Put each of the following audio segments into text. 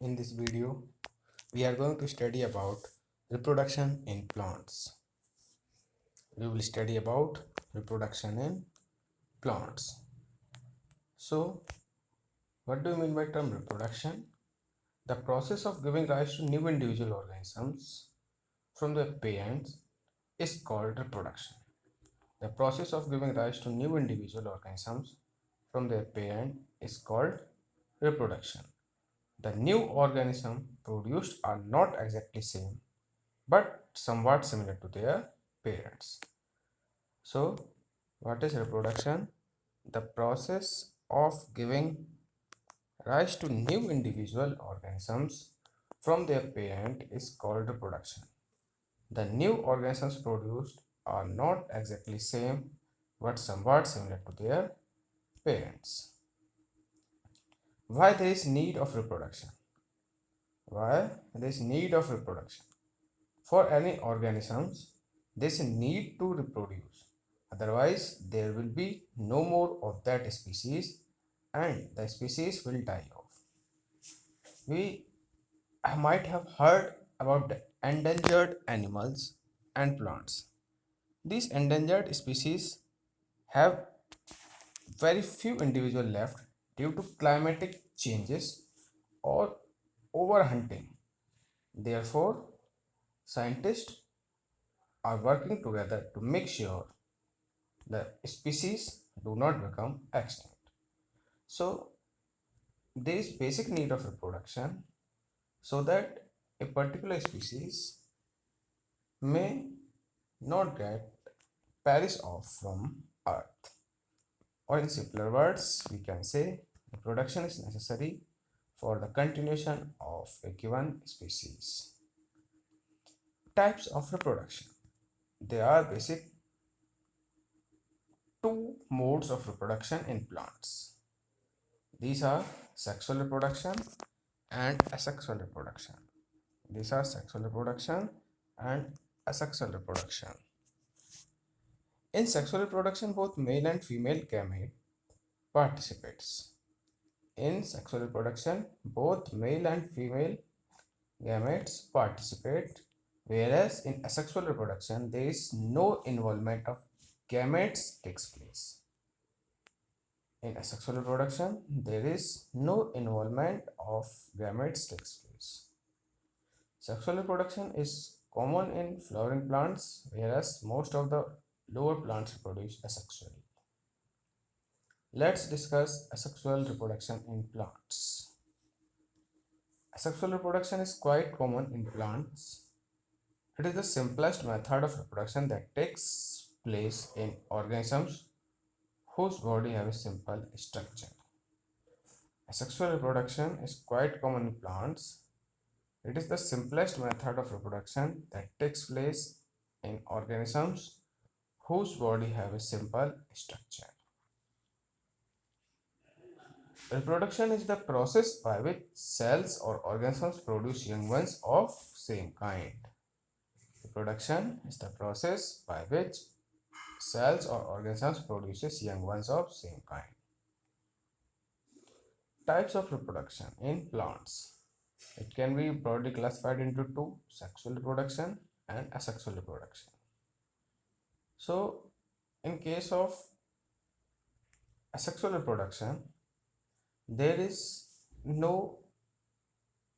In this video, we are going to study about reproduction in plants. We will study about reproduction in plants. So, what do you mean by term reproduction? The process of giving rise to new individual organisms from the parents is called reproduction. The process of giving rise to new individual organisms from their parent is called reproduction. The new organism produced are not exactly same but somewhat similar to their parents. So, what is reproduction? The process of giving rise to new individual organisms from their parent is called reproduction. The new organisms produced are not exactly same but somewhat similar to their parents. Why there is need of reproduction? Why there is need of reproduction? For any organisms, they need to reproduce. Otherwise, there will be no more of that species and the species will die off. We might have heard about the endangered animals and plants. These endangered species have very few individuals left due to climatic changes or overhunting. Therefore, scientists are working together to make sure the species do not become extinct. So, there is basic need of reproduction so that a particular species may not get perish off from Earth. Or in simpler words, we can say reproduction is necessary for the continuation of a given species. Types of reproduction. There are basic two modes of reproduction in plants. These are sexual reproduction and asexual reproduction. These are sexual reproduction and asexual reproduction. In sexual reproduction, both male and female gamete participates. In sexual reproduction, both male and female gametes participate, whereas in asexual reproduction, there is no involvement of gametes takes place. In asexual reproduction, there is no involvement of gametes takes place. Sexual reproduction is common in flowering plants, whereas most of the lower plants reproduce asexually. Let's discuss asexual reproduction in plants. Asexual reproduction is quite common in plants. It is the simplest method of reproduction that takes place in organisms whose body have a simple structure. Asexual reproduction is quite common in plants. It is the simplest method of reproduction that takes place in organisms whose body have a simple structure. Reproduction is the process by which cells or organisms produce young ones of same kind. Reproduction is the process by which cells or organisms produces young ones of same kind. Types of reproduction in plants. It can be broadly classified into two: sexual reproduction and asexual reproduction. So, in case of asexual reproduction, there is no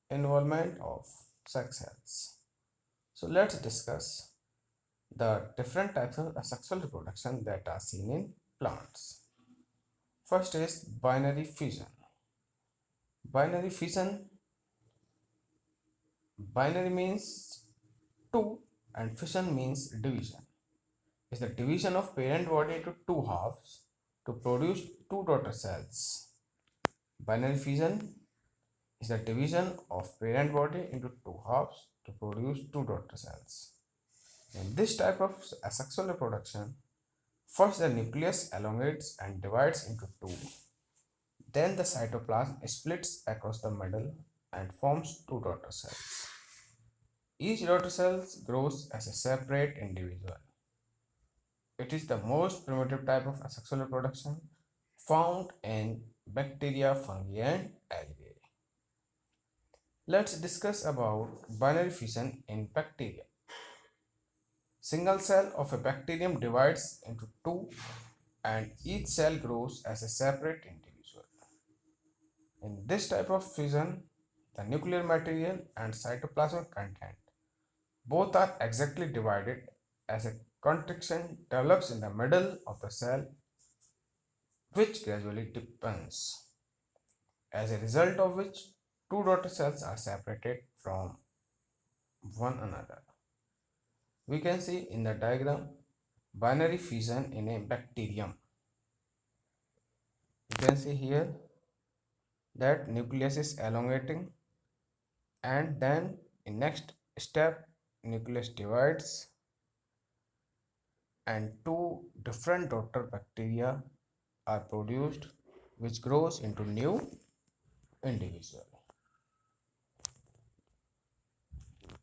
involvement of sex cells. So, let's discuss the different types of asexual reproduction that are seen in plants. First is binary fission. Binary fission, binary means two and fission means division. Is the division of parent body into two halves to produce two daughter cells. Binary fission is the division of parent body into two halves to produce two daughter cells. In this type of asexual reproduction, first the nucleus elongates and divides into two. Then the cytoplasm splits across the middle and forms two daughter cells. Each daughter cell grows as a separate individual. It is the most primitive type of asexual reproduction found in bacteria, fungi, and algae. Let's discuss about binary fission in bacteria. Single cell of a bacterium divides into two and each cell grows as a separate individual. In this type of fission, the nuclear material and cytoplasmic content both are exactly divided as a contraction develops in the middle of the cell which gradually deepens, as a result of which two daughter cells are separated from one another. We can see in the diagram binary fission in a bacterium. You can see here that nucleus is elongating, and then in next step nucleus divides and two different daughter bacteria are produced which grows into new individual.